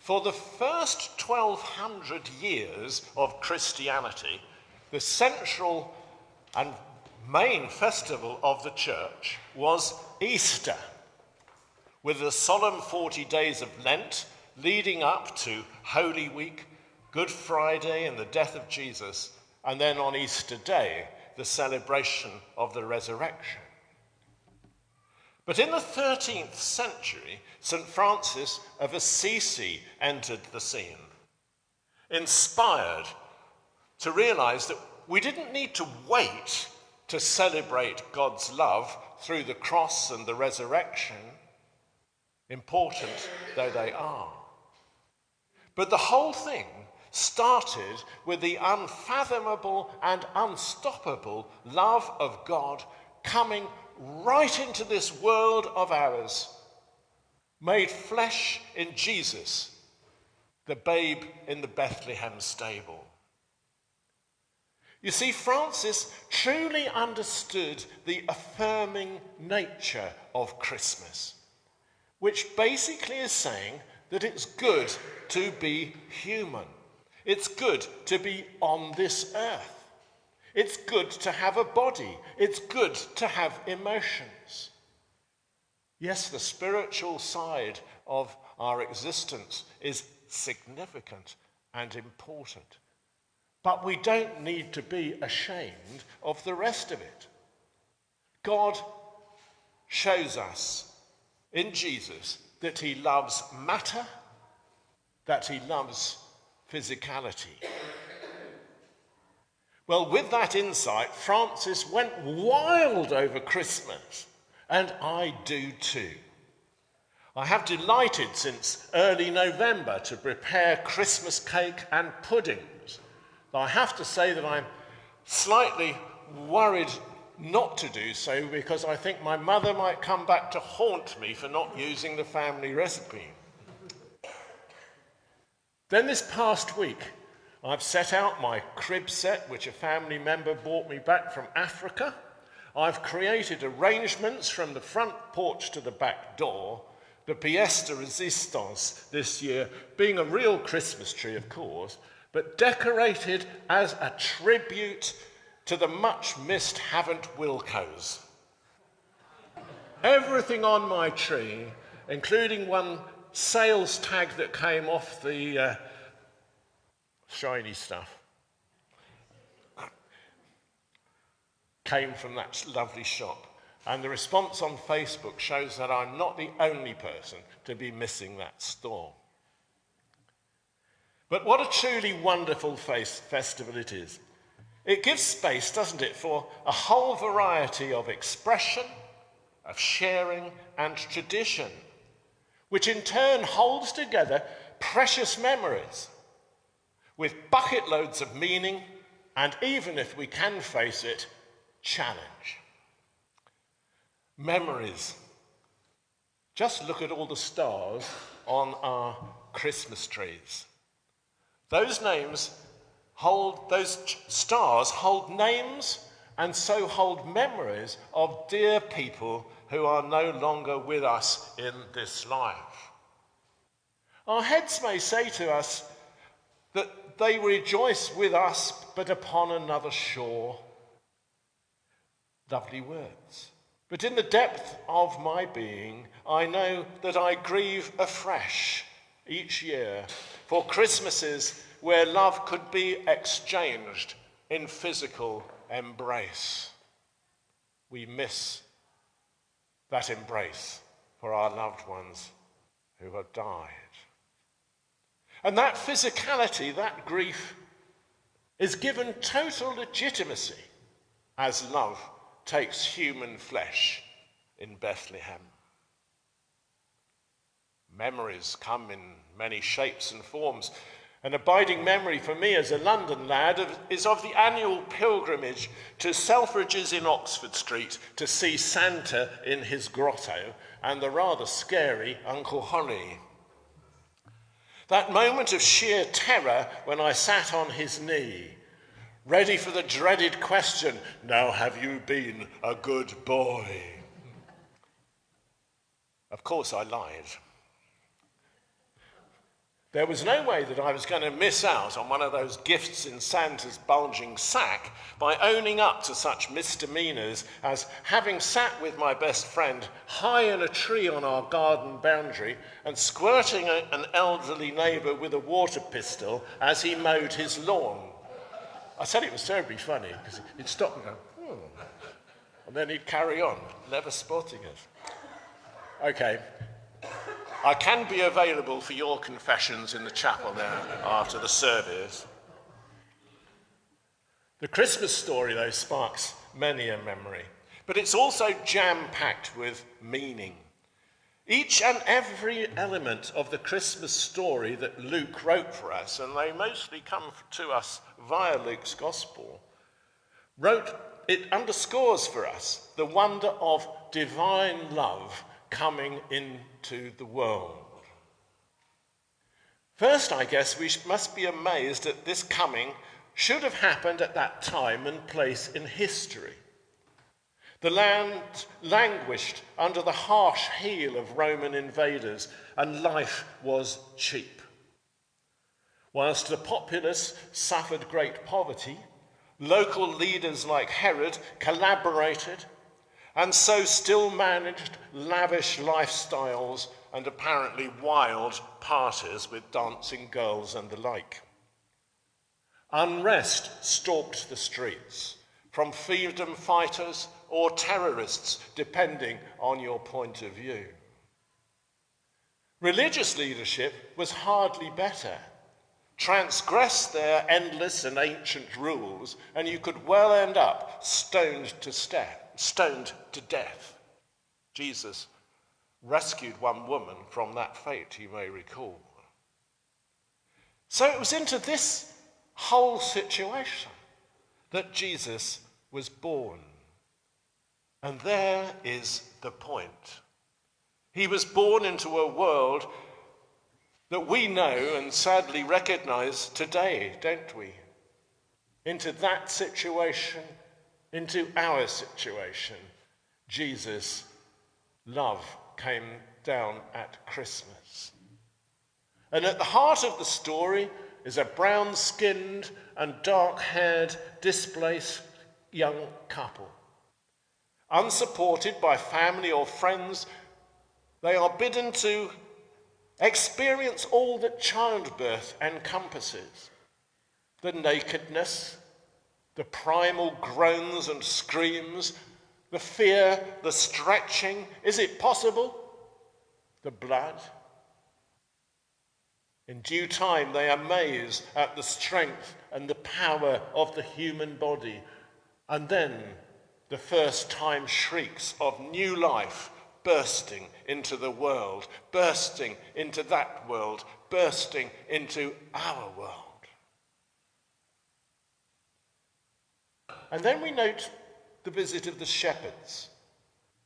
For the first 1200 years of Christianity, the central and main festival of the church was Easter, with the solemn 40 days of Lent leading up to Holy Week, Good Friday and the death of Jesus, and then on Easter Day, the celebration of the resurrection. But in the 13th century, St. Francis of Assisi entered the scene, inspired to realize that we didn't need to wait to celebrate God's love through the cross and the resurrection, important though they are. But the whole thing started with the unfathomable and unstoppable love of God coming right into this world of ours, made flesh in Jesus, the babe in the Bethlehem stable. You see, Francis truly understood the affirming nature of Christmas, which basically is saying that it's good to be human. It's good to be on this earth. It's good to have a body. It's good to have emotions. Yes, the spiritual side of our existence is significant and important. But we don't need to be ashamed of the rest of it. God shows us in Jesus that he loves matter, that he loves physicality. Well, with that insight, Francis went wild over Christmas, and I do too. I have delighted since early November to prepare Christmas cake and puddings. I have to say that I'm slightly worried not to do so because I think my mother might come back to haunt me for not using the family recipe. Then this past week, I've set out my crib set, which a family member brought me back from Africa. I've created arrangements from the front porch to the back door, the pièce de résistance this year being a real Christmas tree, of course, but decorated as a tribute to the much-missed Havant Wilco's. Everything on my tree, including one sales tag that came off the shiny stuff, came from that lovely shop. And the response on Facebook shows that I'm not the only person to be missing that store. But what a truly wonderful festival it is. It gives space, doesn't it, for a whole variety of expression, of sharing and tradition, which in turn holds together precious memories with bucket loads of meaning and, even if we can face it, challenge. Memories. Just look at all the stars on our Christmas trees. Those stars hold names and so hold memories of dear people who are no longer with us in this life. Our heads may say to us that they rejoice with us, but upon another shore. Lovely words. But in the depth of my being, I know that I grieve afresh each year for Christmases where love could be exchanged in physical embrace. We miss that embrace for our loved ones who have died. And that physicality, that grief, is given total legitimacy as love takes human flesh in Bethlehem. Memories come in many shapes and forms. An abiding memory for me as a London lad is of the annual pilgrimage to Selfridge's in Oxford Street to see Santa in his grotto and the rather scary Uncle Holly. That moment of sheer terror when I sat on his knee, ready for the dreaded question, "Now have you been a good boy?" Of course I lied. There was no way that I was going to miss out on one of those gifts in Santa's bulging sack by owning up to such misdemeanors as having sat with my best friend high in a tree on our garden boundary and squirting an elderly neighbour with a water pistol as he mowed his lawn. I said it was terribly funny because he'd stop and go, and then he'd carry on, never spotting us. Okay. I can be available for your confessions in the chapel there after the service. The Christmas story, though, sparks many a memory, but it's also jam-packed with meaning. Each and every element of the Christmas story that Luke wrote for us, and they mostly come to us via Luke's Gospel, it underscores for us the wonder of divine love coming into the world. First, I guess we must be amazed that this coming should have happened at that time and place in history. The land languished under the harsh heel of Roman invaders, and life was cheap. Whilst the populace suffered great poverty, local leaders like Herod collaborated and so still managed lavish lifestyles and apparently wild parties with dancing girls and the like. Unrest stalked the streets, from freedom fighters or terrorists, depending on your point of view. Religious leadership was hardly better. Transgress their endless and ancient rules, and you could well end up stoned to death. Jesus rescued one woman from that fate, you may recall. So it was into this whole situation that Jesus was born. And there is the point. He was born into a world that we know and sadly recognize today, don't we? Into that situation, into our situation, Jesus' love came down at Christmas. And at the heart of the story is a brown-skinned and dark-haired, displaced young couple. Unsupported by family or friends, they are bidden to experience all that childbirth encompasses: the nakedness, the primal groans and screams, the fear, the stretching, is it possible? The blood. In due time, they amaze at the strength and the power of the human body, and then the first time shrieks of new life bursting into the world, bursting into that world, bursting into our world. And then we note the visit of the shepherds,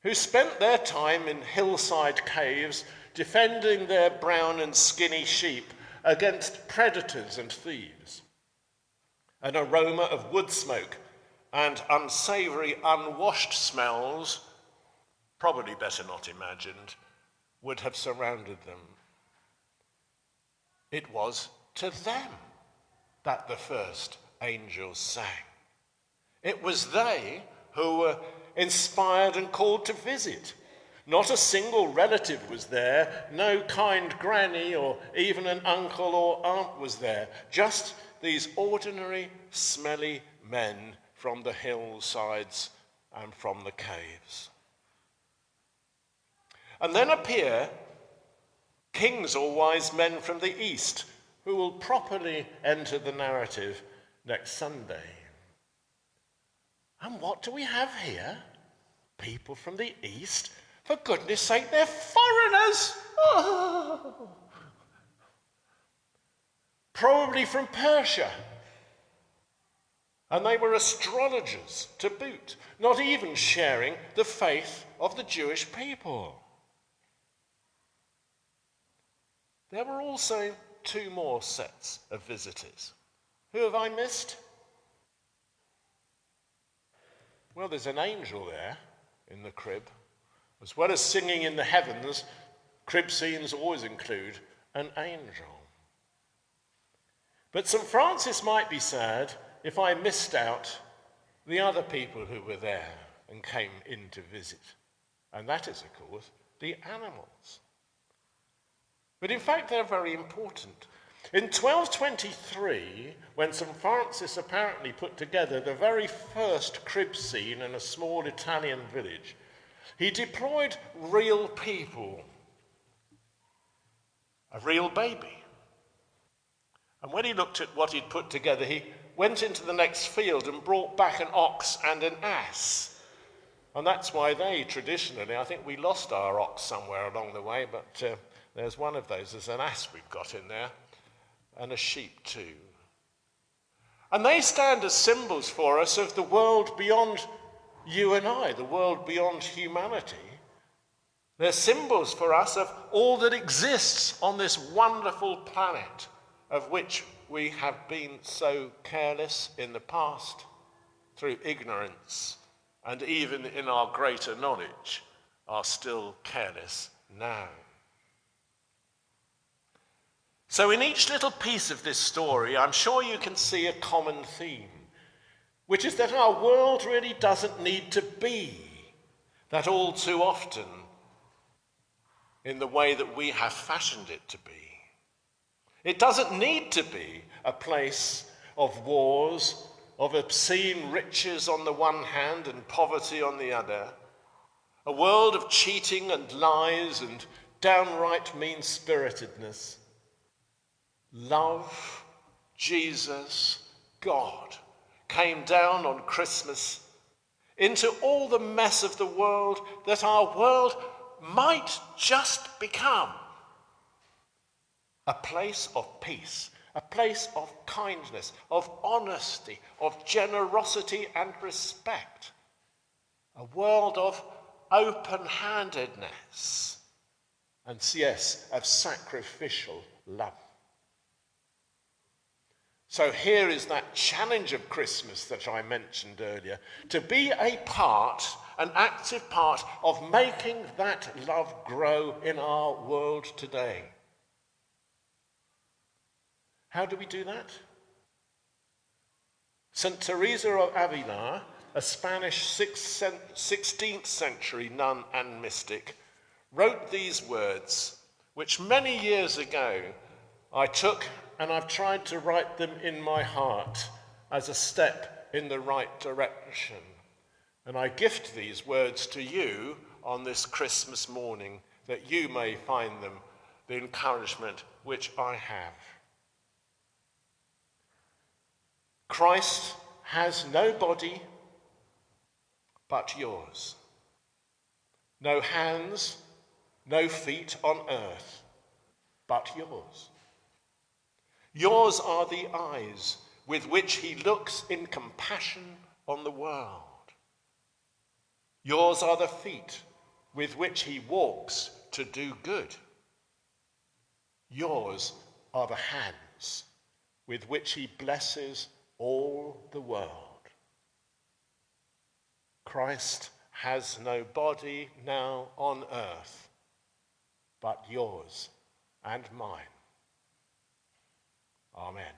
who spent their time in hillside caves defending their brown and skinny sheep against predators and thieves. An aroma of wood smoke and unsavoury, unwashed smells, probably better not imagined, would have surrounded them. It was to them that the first angels sang. It was they who were inspired and called to visit. Not a single relative was there, no kind granny or even an uncle or aunt was there, just these ordinary, smelly men from the hillsides and from the caves. And then appear kings or wise men from the east, who will properly enter the narrative next Sunday. And what do we have here? People from the east? For goodness sake, they're foreigners! Oh. Probably from Persia. And they were astrologers to boot, not even sharing the faith of the Jewish people. There were also two more sets of visitors. Who have I missed? Well, there's an angel there in the crib. As well as singing in the heavens, crib scenes always include an angel. But St. Francis might be sad if I missed out the other people who were there and came in to visit. And that is, of course, the animals. But in fact, they're very important. In 1223, when St. Francis apparently put together the very first crib scene in a small Italian village, he deployed real people, a real baby. And when he looked at what he'd put together, he went into the next field and brought back an ox and an ass. And that's why they traditionally, I think we lost our ox somewhere along the way, but there's one of those. There's an ass we've got in there, and a sheep too. And they stand as symbols for us of the world beyond you and I, the world beyond humanity. They're symbols for us of all that exists on this wonderful planet, of which we have been so careless in the past through ignorance, and even in our greater knowledge are still careless now. So in each little piece of this story, I'm sure you can see a common theme, which is that our world really doesn't need to be that all too often in the way that we have fashioned it to be. It doesn't need to be a place of wars, of obscene riches on the one hand and poverty on the other, a world of cheating and lies and downright mean-spiritedness. Love, Jesus, God came down on Christmas into all the mess of the world that our world might just become. A place of peace, a place of kindness, of honesty, of generosity and respect. A world of open-handedness and, yes, of sacrificial love. So here is that challenge of Christmas that I mentioned earlier, to be a part, an active part of making that love grow in our world today. How do we do that? St. Teresa of Avila, a Spanish 16th century nun and mystic, wrote these words, which many years ago I took and I've tried to write them in my heart as a step in the right direction. And I gift these words to you on this Christmas morning, that you may find them the encouragement which I have. Christ has no body but yours, no hands, no feet on earth but yours. Yours are the eyes with which he looks in compassion on the world. Yours are the feet with which he walks to do good. Yours are the hands with which he blesses all the world. Christ has no body now on earth but yours and mine. Amen.